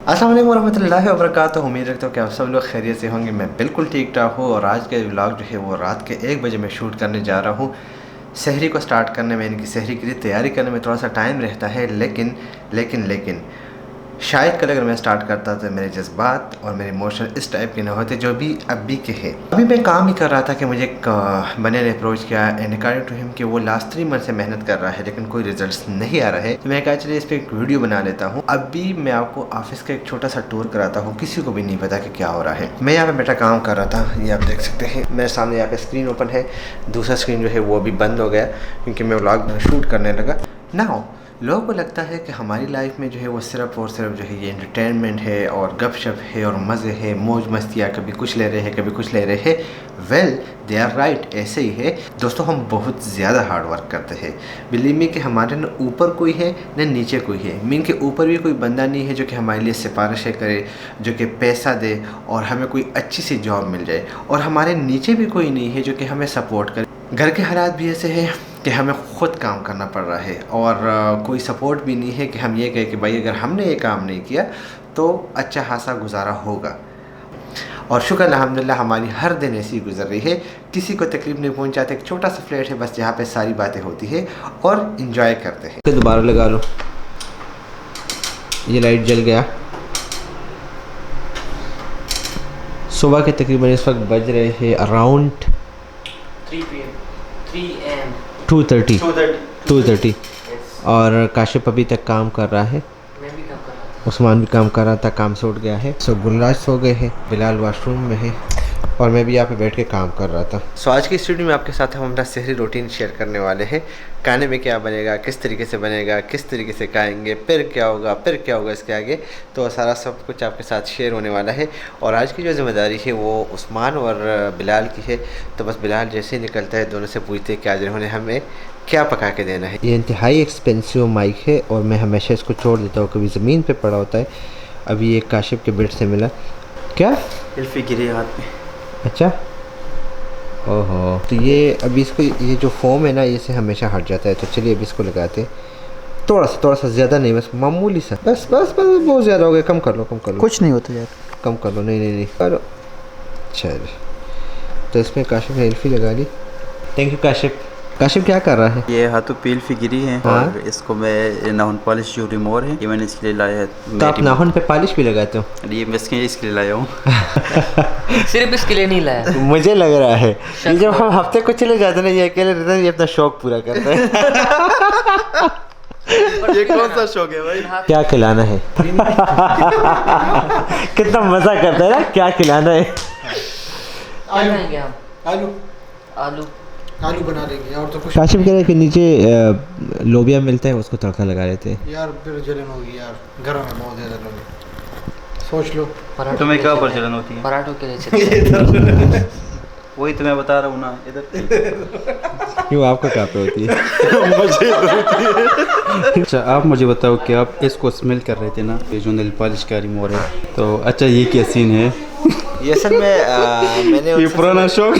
अस्सलाम वालेकुम रहमतुल्लाहि व बरकातुहू। उम्मीद रखता हूँ कि आप सब लोग खैरियत से होंगे। मैं बिल्कुल ठीक ठाक हूँ और आज के व्लॉग जो है वो रात के 1 बजे मैं शूट करने जा रहा हूँ। सहरी को स्टार्ट करने में, इनकी सहरी के लिए तैयारी करने में थोड़ा सा टाइम रहता है, लेकिन शायद कल अगर मैं स्टार्ट करता तो मेरे जज्बात और मेरे इमोशन इस टाइप के ना होते जो भी अभी के हैं। अभी मैं काम ही कर रहा था कि मुझे बने ने अप्रोच किया एंड अकॉर्डिंग टू हिम कि वो लास्ट 3 मंथ से मेहनत कर रहा है लेकिन कोई रिजल्ट्स नहीं आ रहा है। तो मैं कहा चलिए इस पर एक वीडियो बना लेता हूँ। अभी मैं आपको ऑफिस का एक छोटा सा टूर कराता हूँ, किसी को भी नहीं पता कि क्या हो रहा है। मैं यहाँ पे बेटा काम कर रहा था, ये आप देख सकते हैं मेरे सामने यहाँ पे स्क्रीन ओपन है। दूसरा स्क्रीन जो है वो अभी बंद हो गया क्योंकि मैं व्लॉग शूट करने लगा ना। लोगों को लगता है कि हमारी लाइफ में जो है वो सिर्फ और सिर्फ जो है ये एंटरटेनमेंट है और गपशप है और मज़े है, मौज मस्तियाँ, कभी कुछ ले रहे हैं कभी कुछ ले रहे हैं। वेल दे आर राइट, ऐसे ही है दोस्तों। हम बहुत ज़्यादा हार्ड वर्क करते हैं। बिलीव मी कि हमारे न ऊपर कोई है न नीचे कोई है। मीन के ऊपर भी कोई बंदा नहीं है जो कि हमारे लिए सिफारिशें करे, जो कि पैसा दे और हमें कोई अच्छी सी जॉब मिल जाए, और हमारे नीचे भी कोई नहीं है जो कि हमें सपोर्ट करे। घर के हालात भी ऐसे हैं कि हमें ख़ुद काम करना पड़ रहा है और कोई सपोर्ट भी नहीं है कि हम ये कहें कि भाई अगर हमने ये काम नहीं किया तो अच्छा खासा गुजारा होगा। और शुक्र अल्हम्दुलिल्लाह हमारी हर दिन ऐसी गुजर रही है, किसी को तकलीफ नहीं पहुंचाते। एक छोटा सा फ्लैट है बस जहाँ पे सारी बातें होती है और इन्जॉय करते हैं। दोबारा लगा लो, ये लाइट जल गया। सुबह के तकरीबन इस वक्त बज रहे हैं अराउंड 2:30 और काशिफ अभी तक काम कर रहा है, मैं भी काम कर रहा था, उस्मान भी काम कर रहा था, काम से उठ गया है। सो गुलराज सो गए हैं, बिलाल वाशरूम में है और मैं भी यहाँ पे बैठ के काम कर रहा था। सो आज की इस वीडियो में आपके साथ हम अपना सहरी रूटीन शेयर करने वाले हैं। खाने में क्या बनेगा, किस तरीके से बनेगा, किस तरीके से खाएंगे, फिर क्या होगा इसके आगे, तो सारा सब कुछ आपके साथ शेयर होने वाला है। और आज की जो ज़िम्मेदारी है वो उस्मान और बिलाल की है। तो बस बिलाल जैसे ही निकलता है दोनों से पूछते हैं कि आज इन्होंने हमें क्या पका के देना है। ये इंतहाई एक्सपेंसिव माइक है और मैं हमेशा इसको छोड़ देता हूँ, कभी ज़मीन पे पड़ा होता है। अभी ये काशिफ के बेड से मिला। क्या एल्फी गिरी हाथ में। अच्छा, ओहो, तो ये अभी इसको, ये जो फोम है ना ये से हमेशा हट जाता है। तो चलिए अभी इसको लगाते हैं, थोड़ा सा, ज़्यादा नहीं, बस मामूली सा, बस बहुत ज़्यादा हो गया। कम कर लो। कुछ नहीं होता यार, कम कर लो। नहीं करो। चलिए तो इसमें काशिफ ने एल्फी लगा ली। Thank you Kashif. काशिफ क्या कर रहा है? ये हाथों पे एल्फी गिरी है। हाँ? और इसको मैं नाखून पॉलिश जो रिमोवर है ये मैंने इसके लिए लाया है। तो आप नाखून पे पॉलिश भी लगाते हो? ये मैं इसके लिए लाया हूँ। सिर्फ इसके लिए नहीं लाया। मुझे लग रहा है ये जब हम हफ्ते को चले जाते ना, ये अकेले रहता है, ये अपना शौक पूरा करता है। ये कौन सा शौक है भाई? क्या खिलाना है? कितना मजा करता है ना, क्या खिलाना है। क्या खाएंगे हम? आलू बना देंगे और तो कुछ। काशिफ कह रहे कि नीचे लोबिया मिलता है, उसको तड़का लगा लेते हैं। यार फिर जलन होगी यार, गर्म है बहुत ज़्यादा लोग। सोच लो तुम्हें क्या पर जलन होती है? पराठों के लिए वही तो मैं बता रहा हूँ ना, इधर क्यों, आपको क्या पे होती है? अच्छा आप मुझे बताओ कि आप इसको स्मेल कर रहे थे ना, ये जो नेल पॉलिश का रिमोवर है, तो अच्छा ये क्या सीन है? ये असल में मैंने ये पुराना शौक।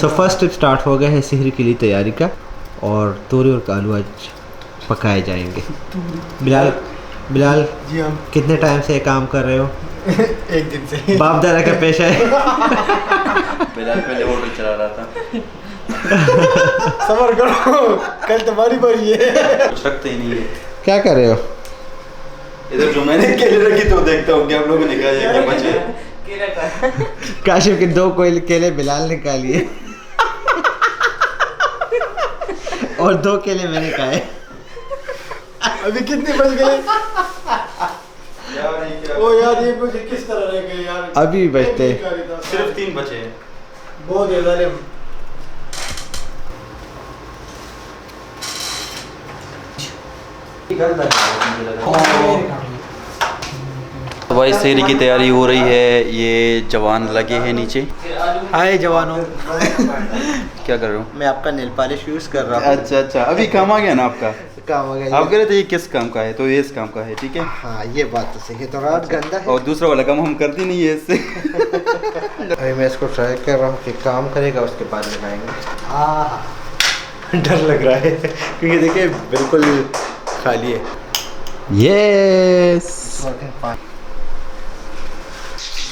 सो फर्स्ट स्टेप स्टार्ट हो गया है सहरी के लिए तैयारी का, और तोरी और आलू आज पकाए जाएंगे। बिलाल जी हम कितने टाइम से ये काम कर रहे हो? 1 दिन से। बाप दादा का पेशा है। बिलाल पहले होटल चला रहा था। सबर करो, कल तुम्हारी बारी है। कुछ रखते ही नहीं है। क्या कर रहे हो? इधर जो मैंने केले रखी तो देखता हूँ कि हम लोगों ने कहा क्या बचे। काशिफ के 2 कोयल केले बिलाल ने खा लिए और 2 केले मैंने खाए। अभी कितने बज गए? ओ यार ये मुझे किस तरह रह गए यार। अभी बचते सिर्फ 3 बचे हैं। बहुत ज़्यादा। तो भाई सहरी की तैयारी हो रही है, ये जवान लगे हैं नीचे। हाय जवानों। क्या कर रहे हो? मैं आपका नेल पॉलिश यूज़ कर रहा हूँ। अच्छा अभी काम आ गया ना आपका? काम हो गया। आप कह रहे थे ये किस काम का है, तो ये इस काम का है, ठीक है। हाँ ये बात तो सही है, तो रात गंदा है और दूसरा वाला काम हम करते नहीं है इससे। अभी मैं इसको ट्राई कर रहा हूँ कि काम करेगा, उसके बाद लगाएंगे। डर लग रहा है क्योंकि देखिए बिल्कुल खाली है। यस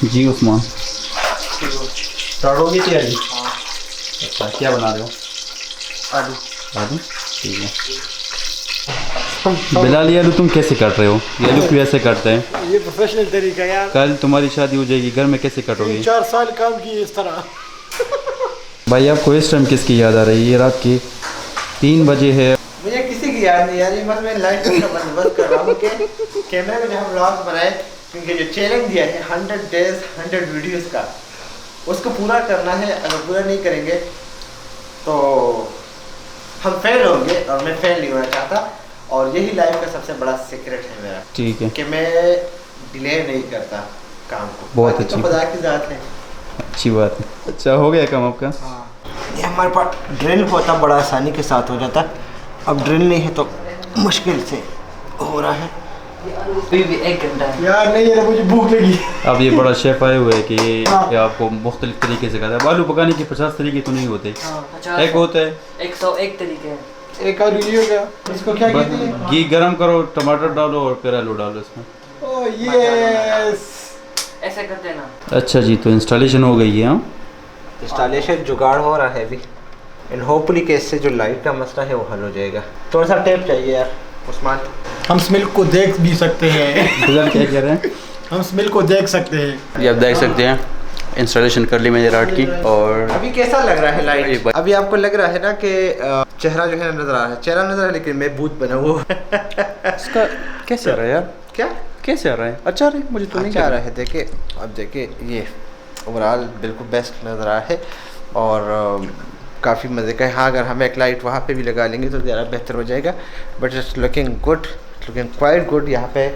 जी उस्मान स्टार्ट हो गई तैयारी। अच्छा क्या बना रहे हो? आलू। आलू ठीक है। बिलाल ये आलू तुम कैसे काट रहे हो? ये आलू क्यों ऐसे काटते हैं? ये प्रोफेशनल तरीका यार। कल तुम्हारी शादी हो जाएगी, घर में कैसे काटोगे? 4 साल काम किए इस तरह। भाई आपको इस टाइम किसकी याद आ रही है? ये रात की 3 बजे है। मुझे किसी की याद नहीं आ रही, बस मैं लाइफ का बंदोबस्त कर रहा हूँ कि कैमरे में जो हम व्लॉग बनाए, क्योंकि जो चैलेंज दिया है 100 डेज 100 वीडियोस का, उसको पूरा करना है। अगर पूरा नहीं करेंगे तो हम फेल होंगे, और मैं फेल नहीं होना चाहता। और यही लाइफ का सबसे बड़ा सीक्रेट है मेरा, ठीक है कि मैं डिले नहीं करता काम को। बहुत बाकी अच्छी तो खुदा की ज़ात है। अच्छी बात है। अच्छा हो गया काम आपका? ये हमारे पास ड्रिल होता बड़ा आसानी के साथ हो जाता, अब ड्रिल नहीं है तो मुश्किल से हो रहा है। अभी भी 1 घंटा है। यार नहीं है, मुझे भूख लगी। अब ये बड़ा शेफ आए हुए हैं कि ये आपको मुख्तलिफ तरीके से खाता है। आलू पकाने के 50 तरीके तो नहीं होते, एक होता है 101 तरीके हैं। एक आलू ये हो गया, इसको क्या कहते हैं? घी गरम करो, टमाटर डालो और फिर आलू डालो इसमें। Oh yes. ऐसे करते हैं ना। अच्छा जी, तो इंस्टॉलेशन हो गई है। हाँ इंस्टॉलेशन जुगाड़ हो रहा है अभी, एंड होपफुली कि इससे जो लाइट का मसला है वो हल हो जाएगा। थोड़ा सा टेप चाहिए यार उस्मान। हम स्मेल को देख भी सकते हैं। बिलाल क्या कह रहे हैं? हम स्मेल को देख सकते हैं। ये आप देख सकते हैं, इंस्टॉलेशन कर ली मैंने राट की। और अभी कैसा लग रहा है लाइट? अभी आपको लग रहा है ना कि चेहरा जो है नजर आ रहा है, चेहरा नजर आ रहा है, लेकिन मैं भूत बना हुआ हूँ। इसका कैसे आ रहा है यार? क्या कैसे आ रहा है? अच्छा रहा है, मुझे तो नहीं अच्छा आ रहा है। देखिए अब देखिए, ये ओवरऑल बिल्कुल बेस्ट नज़र आ रहा है और काफ़ी मज़े का है। हाँ, अगर हम एक लाइट वहाँ पे भी लगा लेंगे तो ज़्यादा बेहतर हो जाएगा, but it's looking good, looking quite good. यहाँ पे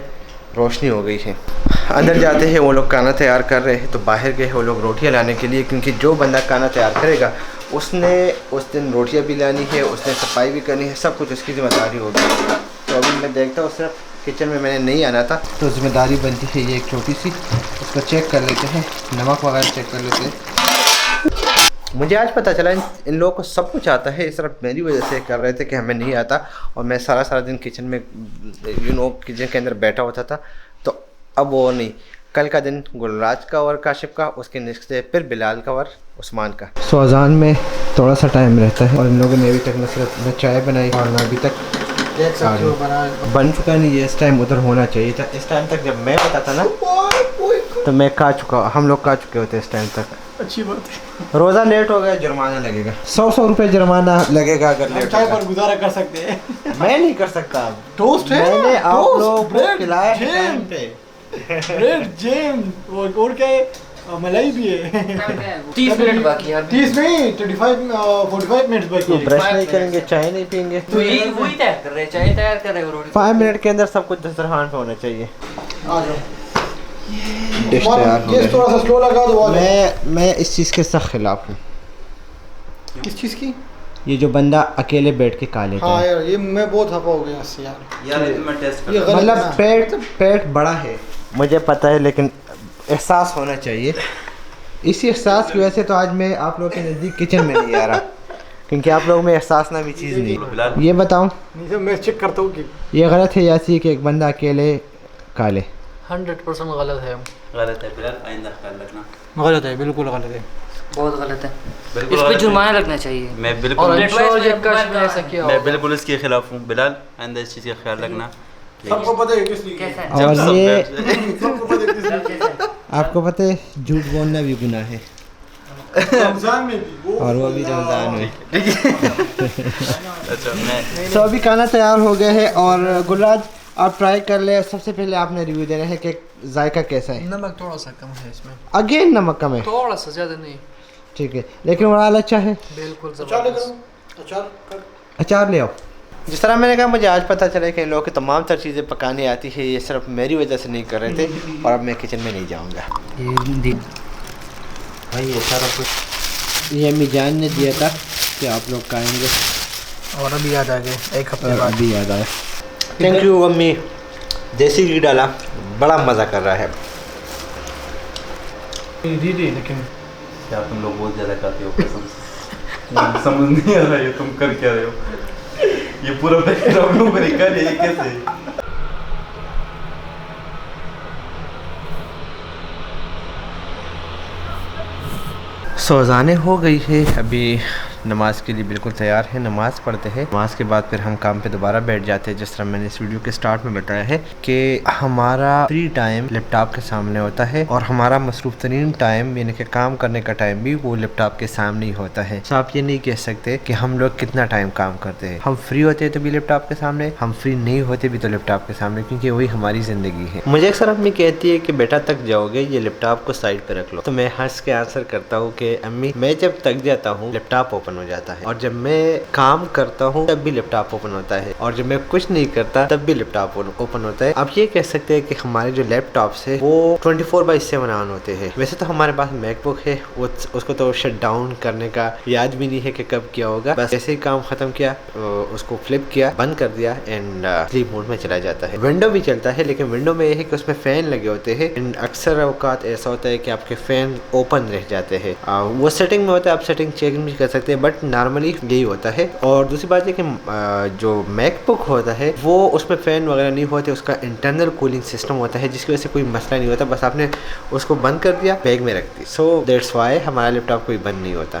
रोशनी हो गई है। अंदर जाते हैं, वो लोग खाना तैयार कर रहे हैं, तो बाहर गए वो लोग रोटियाँ लाने के लिए, क्योंकि जो बंदा खाना तैयार करेगा उसने उस दिन रोटियाँ भी लानी है, उसने सफाई भी करनी है, सब कुछ उसकी जिम्मेदारी होगी। तो अभी मैं देखता हूँ, सिर्फ किचन में मैंने नहीं आना था, तो जिम्मेदारी बनती है ये एक छोटी सी। इसको चेक कर लेते हैं, नमक वगैरह चेक कर लेते हैं। मुझे आज पता चला इन लोगों को सब कुछ आता है, सिर्फ मेरी वजह से कर रहे थे कि हमें नहीं आता, और मैं सारा दिन किचन में किचन के अंदर बैठा होता था। तो अब वो नहीं, कल का दिन गुलराज का और काशिफ का, उसके नेक्स्ट डे फिर बिलाल का और उस्मान का। सो अजान में थोड़ा सा टाइम रहता है, और इन लोगों ने अभी तक न सिर्फ न चाय बनाई और न अभी तक बन चुका नहीं है। इस टाइम उधर होना चाहिए था। इस टाइम तक जब मैं बताता ना तो मैं खा चुका, हम लोग खा चुके होते इस टाइम तक। अच्छी बात है। रोज़ा लेट हो गया, जुर्माना लगेगा। 100 रुपये जुर्माना लगेगा अगर लेट चाय होगा। पर गुजारा कर सकते हैं। मैं नहीं कर सकता अब। टोस्ट है, मैंने आप टोस्ट, लोगों को ब्रेड, खिलाया है जैम। टाइम पे। ब्रेड जैम और क्या है, मलाई भी है। 30 मिनट बाकी है। 30 नहीं 45 मिनट बाकी तो है। ब्रश नहीं करेंगे, चाय नहीं पियेंगे। तो ये वही तैयार कर रहे हैं, चाय तैयार कर रहे हैं रोटी। 5 मिनट के अंदर सब कुछ दस्तरखान पे होना चाहिए। आ जाओ। डिश तैयार हो गैस थोड़ा सा स्लो लगा दो। मैं इस चीज़ के सख्त खिलाफ हूँ। किस चीज़ की? ये जो बंदा अकेले बैठ के खा लेता हाँ है, यार, ये मैं बहुत हफा हो गया इससे यार। मैं टेस्ट ये गलत मतलब है। पेट बड़ा है, मुझे पता है, लेकिन एहसास होना चाहिए। इसी एहसास की वजह से तो आज मैं आप लोगों के नज़दीक किचन में नहीं आ रहा, क्योंकि आप लोगों में एहसास ना भी चीज़ नहीं। ये बताऊँ, नहीं तो मैं चेक करता हूँ कि ये गलत है यासी कि एक बंदा अकेले खा ले? 100% गलत है। गलत है बिलाल, आइंदा ख्याल रखना। गलत है, बिल्कुल गलत है। बहुत गलत है। बिल्कुल इस पे गलत है। जुर्माना लगना चाहिए। मैं और बिल्कुल ऐसा किया मैं बिल्कुल इसके खिलाफ हूँ बिलाल, आइंदा इस चीज़ का ख्याल रखना। सबको पता है किस लिए। कैसा है? और ये सबको पता है किस लिए। आपको पता है झूठ बोलना भी गुनाह है, रमजान में भी और वो भी रमज़ान में। अच्छा मैं तो अभी खाना तैयार हो गया है, और गुलराज आप ट्राई कर ले। सबसे पहले आपने रिव्यू देना है कि जायका कैसा है। नमक थोड़ा सा कम है इसमें, अगेन नमक कम है, थोड़ा सा, ज़्यादा नहीं। ठीक है, लेकिन ओवरऑल अच्छा है। बिल्कुल अचार ज़बरदस्त। करो, अचार कर। अचार ले आओ। जिस तरह मैंने कहा, मुझे आज पता चला कि इन लोगों की तमाम तर चीज़ें पकाने आती है, ये सिर्फ मेरी वजह से नहीं कर रहे थे, और अब मैं किचन में नहीं जाऊँगा। भाई ये सारा कुछ ये अम्मी जान ने दिया था कि आप लोग खाएँगे, और अभी याद आ गए, एक हफ्ते और बाद। अभी याद आया। थैंक यू अम्मी, देसी घी डाला, बड़ा मज़ा कर रहा है। दीदी लेकिन क्या तुम लोग बहुत ज़्यादा खाते हो कसम से। मुझे समझ नहीं आ रहा है तुम कर क्या रहे हो। ये पूरा पैकेट आप लोगों ने कर लिया, ये कैसे? सोजाने हो गई है, अभी नमाज के लिए बिल्कुल तैयार है। नमाज पढ़ते हैं, नमाज के बाद फिर हम काम पे दोबारा बैठ जाते हैं। जिस तरह मैंने इस वीडियो के स्टार्ट में बताया है कि हमारा फ्री टाइम लैपटॉप के सामने होता है और हमारा मसरूफ़ तरीन टाइम यानी कि काम करने का टाइम भी वो लैपटॉप के सामने ही होता है। तो आप ये नहीं कह सकते कि हम लोग कितना टाइम काम करते हैं। हम फ्री होते हैं तो भी लैपटॉप के सामने, हम फ्री नहीं होते भी तो लैपटॉप के सामने, क्योंकि वही हमारी ज़िंदगी है। मुझे अक्सर अम्मी कहती है कि बेटा थक जाओगे, ये लैपटॉप को साइड पे रख लो। तो मैं हंस के आंसर करता हूँ कि अम्मी मैं जब थक जाता हूँ लैपटॉप ओपन हो जाता है, और जब मैं काम करता हूँ तब भी लैपटॉप ओपन होता है, और जब मैं कुछ नहीं करता तब भी लैपटॉप ओपन होता है। आप ये कह सकते हैं कि हमारे जो लैपटॉप्स है वो 24/7 ऑन होते हैं। वैसे तो हमारे पास मैकबुक है, उसको तो शट डाउन करने का याद भी नहीं है कि कब क्या होगा। बस जैसे ही काम खत्म किया उसको फ्लिप किया, बंद कर दिया एंड स्लीप मोड में चला जाता है। विंडो भी चलता है, लेकिन विंडो में ये है कि उसमें फैन लगे होते हैं एंड अक्सर औकात ऐसा होता है कि आपके फैन ओपन रह जाते हैं। वो सेटिंग में होता है, आप सेटिंग चेक नहीं कर सकते, बट नॉर्मली यही होता है। और दूसरी बात है कि जो मैकबुक होता है वो उसमें फैन वगैरह नहीं होते, उसका इंटरनल कूलिंग सिस्टम होता है, जिसकी वजह से कोई मसला नहीं होता। बस आपने उसको बंद कर दिया, बैग में रख दी। सो दैट्स वाई हमारा लैपटॉप कोई बंद नहीं होता।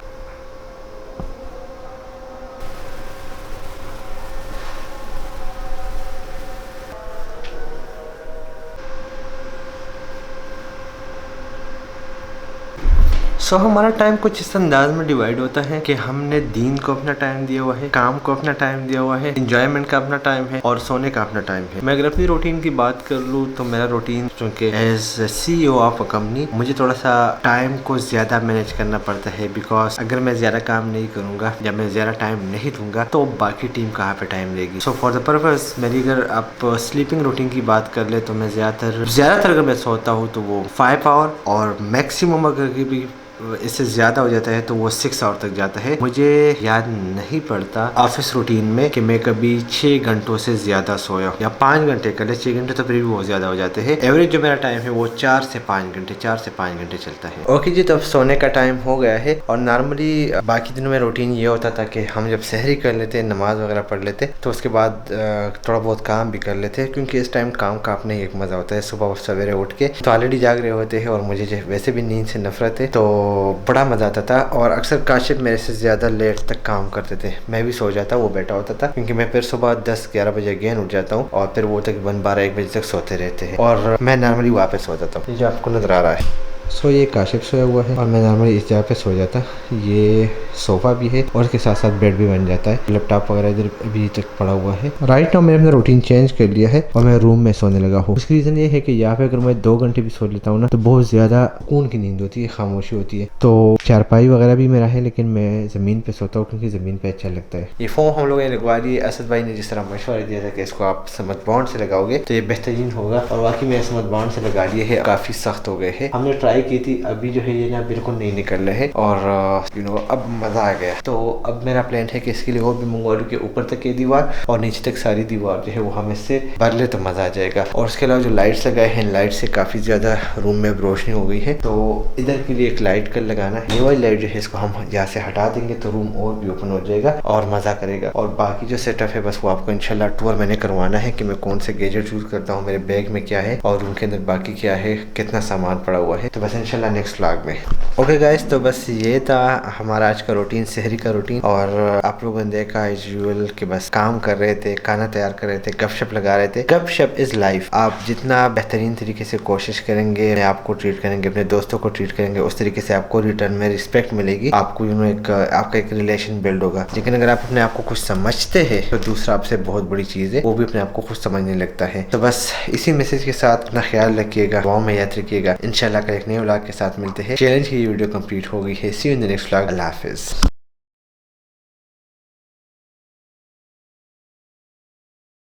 हमारा टाइम कुछ इस अंदाज में डिवाइड होता है कि हमने दीन को अपना टाइम दिया हुआ है, काम को अपना टाइम दिया हुआ है, इंजॉयमेंट का अपना टाइम है और सोने का अपना टाइम है। मैं अगर अपनी रूटीन की बात कर लूँ तो मेरा रूटीन, चूँकि as CEO of a company मुझे थोड़ा सा टाइम को ज़्यादा मैनेज करना पड़ता है, बिकॉज अगर मैं ज़्यादा काम नहीं करूँगा या मैं ज़्यादा टाइम नहीं दूंगा तो बाकी टीम कहाँ पर टाइम लेगी। सो फॉर द पर्पज़ मेरी अगर आप स्लीपिंग रूटीन की बात कर ले तो मैं ज़्यादातर अगर मैं सोता हूँ तो वो 5 आवर, और मैक्सिमम अगर भी इससे ज़्यादा हो जाता है तो वो 6 आवर तक जाता है। मुझे याद नहीं पड़ता ऑफिस रूटीन में कि मैं कभी 6 घंटों से ज़्यादा सोया, या 5 घंटे कर ले, 6 घंटे तो फिर भी बहुत ज़्यादा हो जाते हैं। एवरेज जो मेरा टाइम है वो 4 से 5 घंटे चलता है। ओके जी, तो अब सोने का टाइम हो गया है। और नॉर्मली बाकी दिनों में रूटीन ये होता था कि हम जब सहरी कर लेते, नमाज वगैरह पढ़ लेते, तो उसके बाद थोड़ा बहुत काम भी कर लेते, क्योंकि इस टाइम काम का अपने ही एक मज़ा होता है। सुबह सवेरे उठ के तो ऑलरेडी जाग रहे होते हैं और मुझे वैसे भी नींद से नफरत है, तो बड़ा मज़ा आता था। और अक्सर काशिफ मेरे से ज़्यादा लेट तक काम करते थे, मैं भी सो जाता, वो बैठा होता था, क्योंकि मैं फिर सुबह 10-11 बजे अगेन उठ जाता हूँ और फिर वो तकरीबन 12-1 बजे तक सोते रहते हैं, और मैं नॉर्मली वापस सो जाता हूँ। ये जो आपको नज़र आ रहा है ये काशिफ सोया हुआ है और मैं नॉर्मली इस जगह पे सो जाता। ये सोफ़ा भी है और इसके साथ साथ बेड भी बन जाता है। लैपटॉप वगैरह इधर अभी तक पड़ा हुआ है। राइट नाउ मैंने अपना रूटीन चेंज कर लिया है और मैं रूम में सोने लगा हूँ। उसकी रीज़न ये है कि यहाँ पे अगर मैं 2 घंटे भी सो लेता हूँ ना तो बहुत ज़्यादा सुकून की नींद होती है, खामोशी होती है। तो चारपाई वगैरह भी मेरा है, लेकिन मैं ज़मीन पर सोता हूँ क्योंकि ज़मीन पर अच्छा लगता है। ये फ़ोन हम लोगों ने लगवा ली। असद भाई ने जिस तरह मशवरा दिया था कि इसको आप समत बाउंड से लगाओगे तो ये बेहतरीन होगा, और वाकई में समत बाउंड से लगा लिए है, काफ़ी सख्त हो गए हैं। हमने ट्राई की थी, अभी जो है ये ना बिल्कुल नहीं निकल रहे हैं, और अब मज़ा आ गया। तो अब मेरा प्लान है कि इसके लिए और भी मंगवा लूँ कि ऊपर तक की दीवार और नीचे तक सारी दीवार जो है वो हम इससे भर ले तो मज़ा आ जाएगा। और उसके अलावा जो लाइट्स लगाए हैं, लाइट से काफ़ी ज़्यादा रूम में रोशनी हो गई है, तो इधर के लिए एक लाइट कर लगाना है। ये वाली लाइट जो है इसको हम यहाँ से हटा देंगे तो रूम और भी ओपन हो जाएगा और मज़ा करेगा। और बाकी जो सेटअप है बस वो आपको इंशाल्लाह टूर मैंने करवाना है कि मैं कौन से गैजेट यूज़ करता हूँ, मेरे बैग में क्या है और रूम के अंदर बाकी क्या है, कितना सामान पड़ा हुआ है, तो बस इंशाल्लाह नेक्स्ट व्लॉग में। ओके गाइस, तो बस ये था हमारा आज का रूटीन, सहरी का रूटीन। और आप लोगों ने देखा एज यूजुअल कि बस काम कर रहे थे, खाना तैयार कर रहे थे, गपशप लगा रहे थे। गपशप इज़ लाइफ। आप जितना बेहतरीन तरीके से कोशिश करेंगे, आपको ट्रीट करेंगे, अपने दोस्तों को ट्रीट करेंगे, उस तरीके से आपको रिटर्न में रिस्पेक्ट मिलेगी, आपको आपका एक रिलेशन बिल्ड होगा। लेकिन अगर आप अपने आप को कुछ समझते हैं तो दूसरा आपसे बहुत बड़ी चीज़ है, वो भी अपने आप को खुद समझने लगता है। तो बस इसी मैसेज के साथ अपना ख्याल रखिएगा, दुआओं में याद रखिएगा। इंशाल्लाह कल एक नए व्लॉग के साथ मिलते हैं। चैलेंज की वीडियो कंप्लीट हो गई है। See you in the next vlog. अल्लाह हाफिज़।